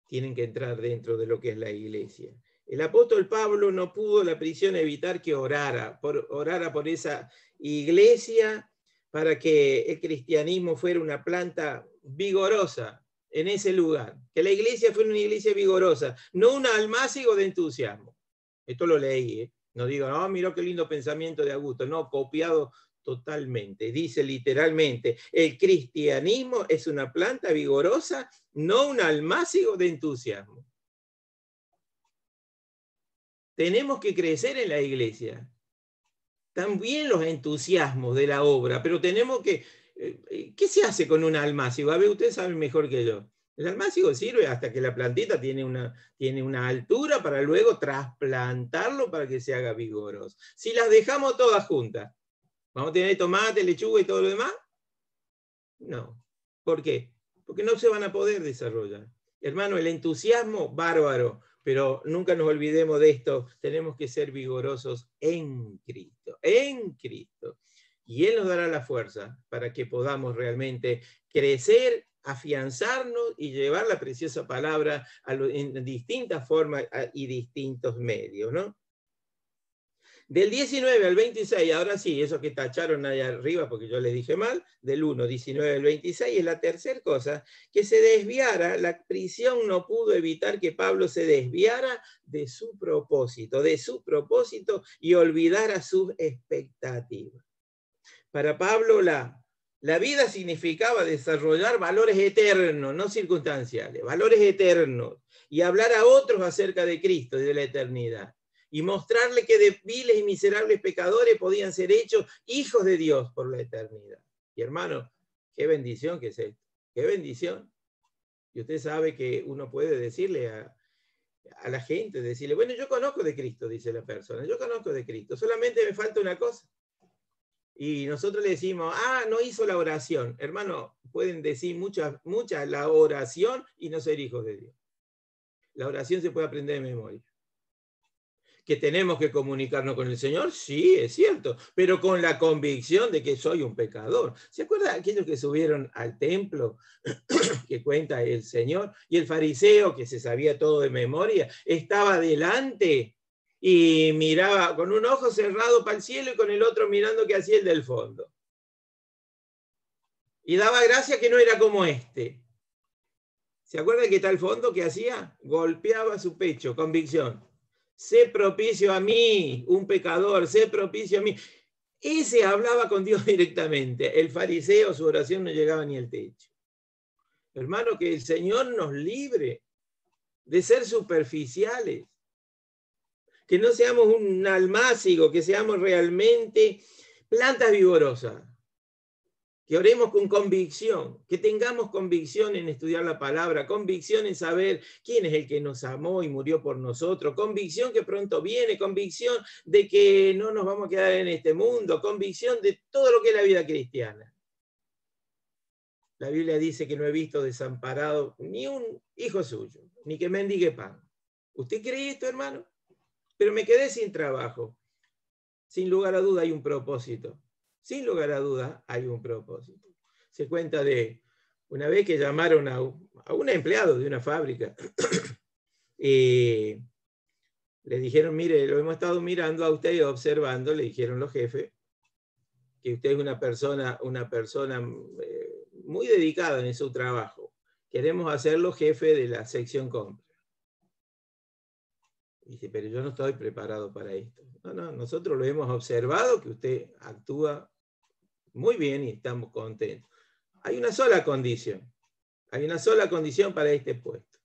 tienen que entrar dentro de lo que es la iglesia. El apóstol Pablo no pudo la prisión evitar que orara por esa iglesia para que el cristianismo fuera una planta vigorosa en ese lugar. Que la iglesia fuera una iglesia vigorosa, no un almácigo de entusiasmo. Esto lo leí, No digo, no, mira qué lindo pensamiento de Augusto. No, copiado totalmente. Dice literalmente, el cristianismo es una planta vigorosa, no un almácigo de entusiasmo. Tenemos que crecer en la iglesia. También los entusiasmos de la obra, pero tenemos que... ¿Qué se hace con un almácigo? A ver, ustedes saben mejor que yo. El almácigo sirve hasta que la plantita tiene una altura para luego trasplantarlo para que se haga vigoroso. Si las dejamos todas juntas, ¿vamos a tener tomate, lechuga y todo lo demás? No. ¿Por qué? Porque no se van a poder desarrollar. Hermano, el entusiasmo, bárbaro, pero nunca nos olvidemos de esto, tenemos que ser vigorosos en Cristo, en Cristo. Y Él nos dará la fuerza para que podamos realmente crecer, afianzarnos y llevar la preciosa palabra en distintas formas y distintos medios, ¿no? Del 19 al 26, ahora sí, eso que tacharon ahí arriba, porque yo les dije mal, del 1, 19 al 26, es la tercera cosa, que se desviara, la prisión no pudo evitar que Pablo se desviara de su propósito y olvidara sus expectativas. Para Pablo la vida significaba desarrollar valores eternos, no circunstanciales, valores eternos, y hablar a otros acerca de Cristo y de la eternidad, y mostrarle que de viles y miserables pecadores podían ser hechos hijos de Dios por la eternidad. Y hermano, qué bendición que es esto, qué bendición. Y usted sabe que uno puede decirle a la gente, decirle, bueno, yo conozco de Cristo, dice la persona, yo conozco de Cristo, solamente me falta una cosa. Y nosotros le decimos, no hizo la oración. Hermano, pueden decir muchas la oración y no ser hijos de Dios. La oración se puede aprender de memoria. ¿Que tenemos que comunicarnos con el Señor? Sí, es cierto, pero con la convicción de que soy un pecador. ¿Se acuerdan aquellos que subieron al templo que cuenta el Señor? Y el fariseo, que se sabía todo de memoria, estaba delante y miraba con un ojo cerrado para el cielo y con el otro mirando que hacía el del fondo. Y daba gracia que no era como este. ¿Se acuerdan que está el fondo que hacía? Golpeaba su pecho, convicción. Sé propicio a mí, un pecador, sé propicio a mí. Ese hablaba con Dios directamente. El fariseo, su oración no llegaba ni al techo. Hermano, que el Señor nos libre de ser superficiales. Que no seamos un almácigo, que seamos realmente plantas vigorosas. Que oremos con convicción, que tengamos convicción en estudiar la palabra, convicción en saber quién es el que nos amó y murió por nosotros, convicción que pronto viene, convicción de que no nos vamos a quedar en este mundo, convicción de todo lo que es la vida cristiana. La Biblia dice que no he visto desamparado ni un hijo suyo, ni que mendigue pan. ¿Usted cree esto, hermano? Pero me quedé sin trabajo. Sin lugar a duda hay un propósito. Sin lugar a duda hay un propósito. Se cuenta de una vez que llamaron a un empleado de una fábrica y le dijeron, mire, lo hemos estado mirando a usted y observando, le dijeron los jefes, que usted es una persona muy dedicada en su trabajo. Queremos hacerlo jefe de la sección compra. Dice, pero yo no estoy preparado para esto. No, nosotros lo hemos observado, que usted actúa muy bien y estamos contentos. Hay una sola condición para este puesto,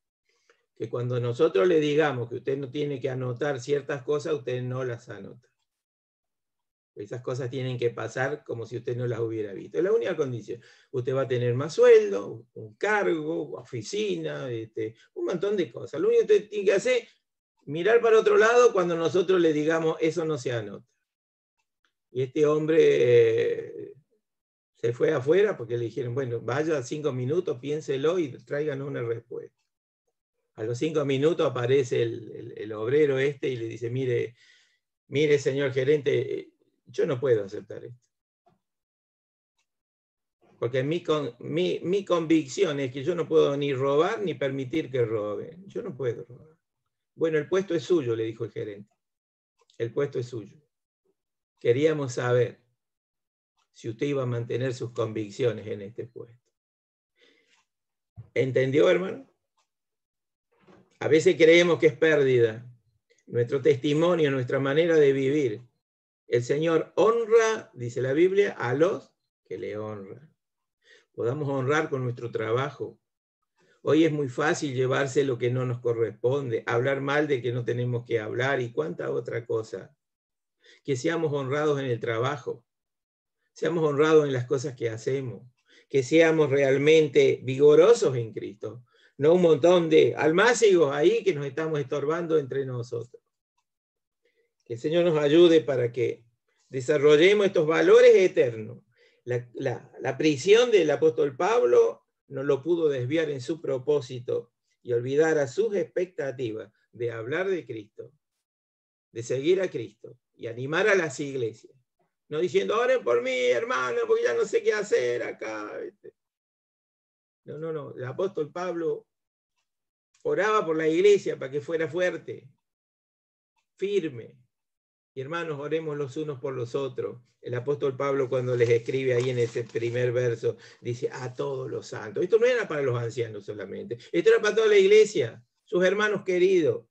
que cuando nosotros le digamos que usted no tiene que anotar ciertas cosas, usted no las anota. Esas cosas tienen que pasar como si usted no las hubiera visto. Es la única condición. Usted va a tener más sueldo, un cargo, oficina, un montón de cosas. Lo único que usted tiene que hacer es mirar para otro lado cuando nosotros le digamos eso no se anota. Y este hombre se fue afuera porque le dijeron, bueno, vaya 5 minutos, piénselo y tráiganos una respuesta. A los 5 minutos aparece el obrero y le dice, mire, señor gerente, yo no puedo aceptar esto. Porque mi convicción es que yo no puedo ni robar ni permitir que roben. Yo no puedo robar. Bueno, el puesto es suyo, le dijo el gerente. El puesto es suyo. Queríamos saber si usted iba a mantener sus convicciones en este puesto. ¿Entendió, hermano? A veces creemos que es pérdida nuestro testimonio, nuestra manera de vivir. El Señor honra, dice la Biblia, a los que le honran. Podamos honrar con nuestro trabajo. Hoy es muy fácil llevarse lo que no nos corresponde, hablar mal de que no tenemos que hablar y cuánta otra cosa. Que seamos honrados en el trabajo, seamos honrados en las cosas que hacemos, que seamos realmente vigorosos en Cristo, no un montón de almácigos ahí que nos estamos estorbando entre nosotros. Que el Señor nos ayude para que desarrollemos estos valores eternos. La prisión del apóstol Pablo no lo pudo desviar en su propósito y olvidar a sus expectativas de hablar de Cristo, de seguir a Cristo y animar a las iglesias. No diciendo, oren por mí, hermano, porque ya no sé qué hacer acá. No. El apóstol Pablo oraba por la iglesia para que fuera fuerte, firme. Y hermanos, oremos los unos por los otros. El apóstol Pablo, cuando les escribe ahí en ese primer verso, dice, a todos los santos. Esto no era para los ancianos solamente, esto era para toda la iglesia, sus hermanos queridos.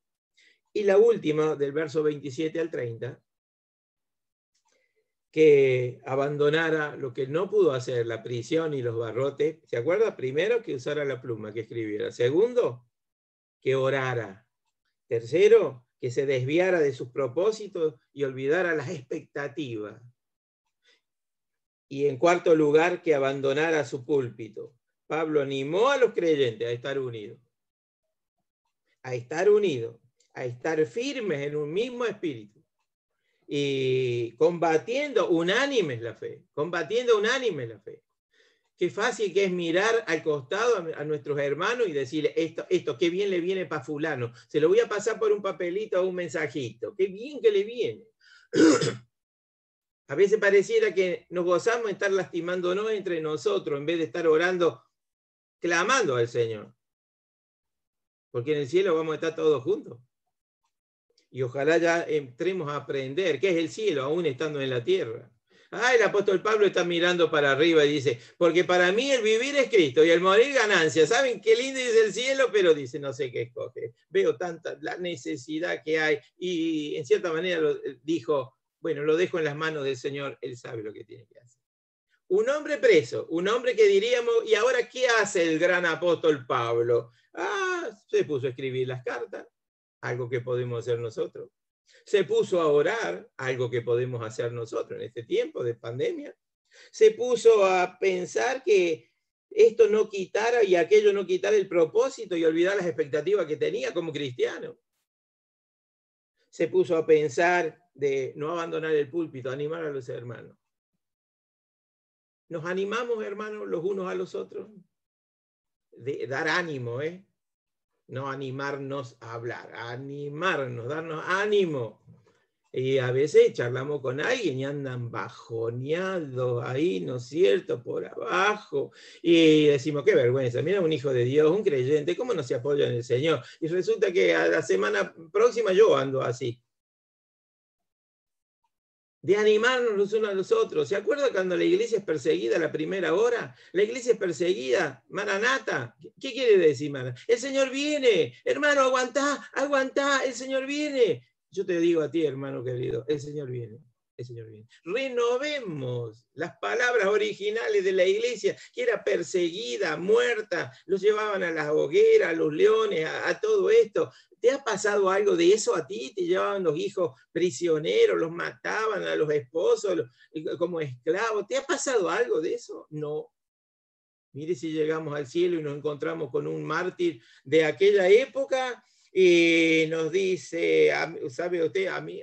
Y la última, del verso 27 al 30, que abandonara lo que no pudo hacer, la prisión y los barrotes. ¿Se acuerda? Primero, que usara la pluma, que escribiera. Segundo, que orara. Tercero, que se desviara de sus propósitos y olvidara las expectativas. Y en cuarto lugar, que abandonara su púlpito. Pablo animó a los creyentes a estar unidos. A estar unidos, a estar firmes en un mismo espíritu. Y combatiendo unánimes la fe, combatiendo unánimes la fe. Qué fácil que es mirar al costado a nuestros hermanos y decirle, esto, qué bien le viene para fulano, se lo voy a pasar por un papelito o un mensajito, qué bien que le viene. A veces pareciera que nos gozamos de estar lastimándonos entre nosotros en vez de estar orando, clamando al Señor. Porque en el cielo vamos a estar todos juntos. Y ojalá ya entremos a aprender qué es el cielo, aún estando en la tierra. El apóstol Pablo está mirando para arriba y dice, porque para mí el vivir es Cristo y el morir ganancia. ¿Saben qué lindo es el cielo? Pero dice, no sé qué escoge. Veo tanta la necesidad que hay. Y en cierta manera dijo, bueno, lo dejo en las manos del Señor, Él sabe lo que tiene que hacer. Un hombre preso, un hombre que diríamos, ¿y ahora qué hace el gran apóstol Pablo? Se puso a escribir las cartas, algo que podemos hacer nosotros. Se puso a orar, algo que podemos hacer nosotros en este tiempo de pandemia. Se puso a pensar que esto no quitara y aquello no quitara el propósito y olvidar las expectativas que tenía como cristiano. Se puso a pensar de no abandonar el púlpito, animar a los hermanos. Nos animamos, hermanos, los unos a los otros, de dar ánimo, no animarnos a hablar, animarnos, darnos ánimo. Y a veces charlamos con alguien y andan bajoneados ahí, ¿no es cierto?, por abajo. Y decimos, qué vergüenza, mira un hijo de Dios, un creyente, ¿cómo no se apoya en el Señor? Y resulta que a la semana próxima yo ando así. De animarnos los unos a los otros. ¿Se acuerda cuando la iglesia es perseguida a la primera hora? La iglesia es perseguida, Maranata. ¿Qué quiere decir, Maranata? El Señor viene, hermano, aguantá, aguantá, el Señor viene. Yo te digo a ti, hermano querido, el Señor viene. El Señor viene. Renovemos las palabras originales de la iglesia, que era perseguida, muerta, los llevaban a las hogueras, a los leones, a todo esto. ¿Te ha pasado algo de eso a ti? ¿Te llevaban los hijos prisioneros, los mataban a los esposos como esclavos? ¿Te ha pasado algo de eso? No. Mire si llegamos al cielo y nos encontramos con un mártir de aquella época y nos dice, ¿sabe usted? A mí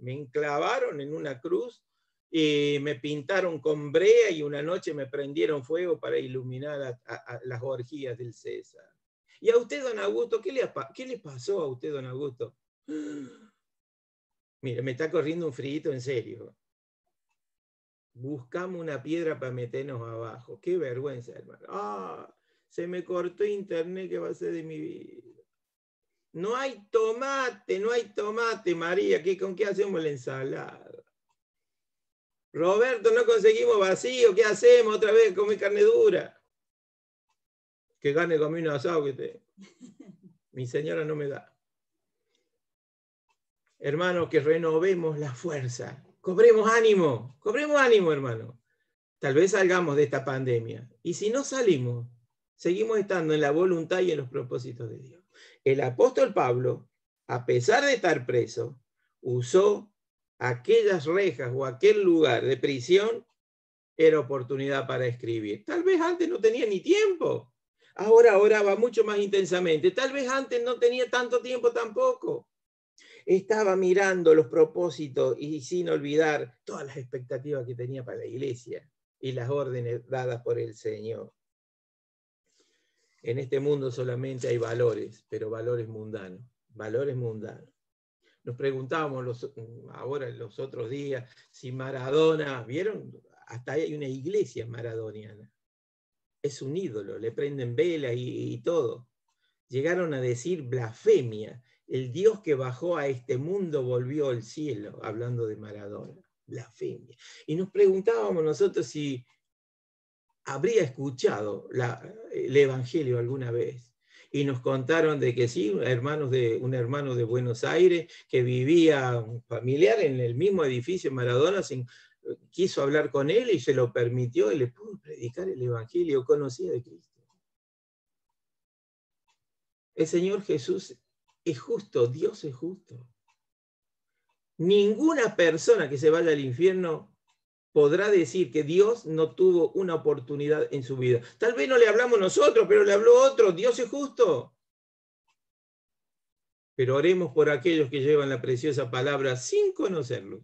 me enclavaron en una cruz y me pintaron con brea y una noche me prendieron fuego para iluminar a las orgías del César. Y a usted, don Augusto, ¿qué le pasó a usted, don Augusto? Mire, me está corriendo un frío en serio. Buscamos una piedra para meternos abajo. Qué vergüenza, hermano. Se me cortó internet, ¿qué va a ser de mi vida? No hay tomate, María. ¿Con qué hacemos la ensalada? Roberto, no conseguimos vacío. ¿Qué hacemos? Otra vez comer carne dura. Que gane comer un asado que te... Mi señora no me da. Hermano, que renovemos la fuerza. Cobremos ánimo, hermano. Tal vez salgamos de esta pandemia. Y si no salimos, seguimos estando en la voluntad y en los propósitos de Dios. El apóstol Pablo, a pesar de estar preso, usó aquellas rejas o aquel lugar de prisión, era oportunidad para escribir. Tal vez antes no tenía ni tiempo. Ahora oraba mucho más intensamente. Tal vez antes no tenía tanto tiempo tampoco. Estaba mirando los propósitos y sin olvidar todas las expectativas que tenía para la iglesia y las órdenes dadas por el Señor. En este mundo solamente hay valores, pero valores mundanos. Valores mundanos. Nos preguntábamos ahora los otros días si Maradona, ¿vieron? Hasta hay una iglesia maradoniana. Es un ídolo, le prenden velas y todo. Llegaron a decir blasfemia. El Dios que bajó a este mundo volvió al cielo, hablando de Maradona. Blasfemia. Y nos preguntábamos nosotros si habría escuchado el Evangelio alguna vez. y nos contaron de que sí, un hermano de Buenos Aires que vivía un familiar en el mismo edificio Maradona, quiso hablar con él y se lo permitió y le pudo predicar el Evangelio, conocía de Cristo. El Señor Jesús es justo, Dios es justo. Ninguna persona que se vaya al infierno podrá decir que Dios no tuvo una oportunidad en su vida. Tal vez no le hablamos nosotros, pero le habló otro. Dios es justo. Pero oremos por aquellos que llevan la preciosa palabra sin conocerlos.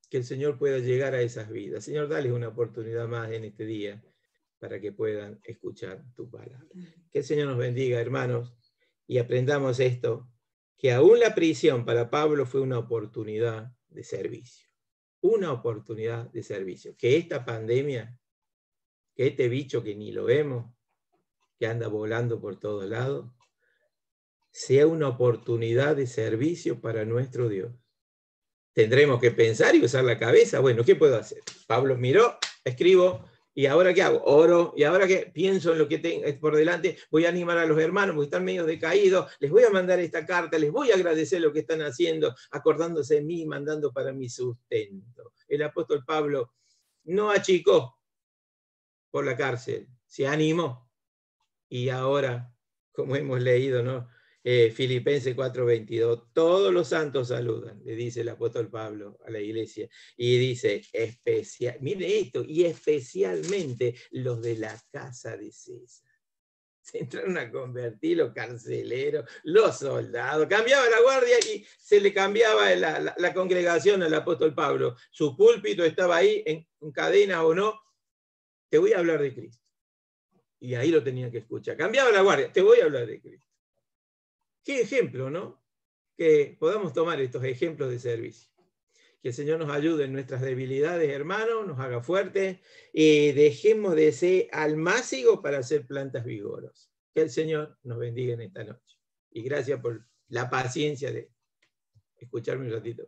Que el Señor pueda llegar a esas vidas. Señor, dale una oportunidad más en este día para que puedan escuchar tu palabra. Que el Señor nos bendiga, hermanos, y aprendamos esto, que aún la prisión para Pablo fue una oportunidad de servicio. Una oportunidad de servicio. Que esta pandemia, que este bicho que ni lo vemos, que anda volando por todos lados, sea una oportunidad de servicio para nuestro Dios. Tendremos que pensar y usar la cabeza. Bueno, ¿qué puedo hacer? Pablo miró, escribo, ¿y ahora qué hago? Oro, ¿y ahora qué? Pienso en lo que tengo por delante, voy a animar a los hermanos porque están medio decaídos, les voy a mandar esta carta, les voy a agradecer lo que están haciendo, acordándose de mí, mandando para mi sustento. El apóstol Pablo no achicó por la cárcel, se animó. Y ahora, como hemos leído, ¿no? Filipenses 4:22, todos los santos saludan, le dice el apóstol Pablo a la iglesia, y dice, mire esto, y especialmente los de la casa de César. Se entraron a convertir los carceleros, los soldados, cambiaba la guardia y se le cambiaba la congregación al apóstol Pablo. Su púlpito estaba ahí en cadenas o no, te voy a hablar de Cristo. Y ahí lo tenía que escuchar. Cambiaba la guardia, te voy a hablar de Cristo. Qué ejemplo, ¿no? Que podamos tomar estos ejemplos de servicio. Que el Señor nos ayude en nuestras debilidades, hermanos, nos haga fuertes y dejemos de ser almácigos para ser plantas vigorosas. Que el Señor nos bendiga en esta noche. Y gracias por la paciencia de escucharme un ratito.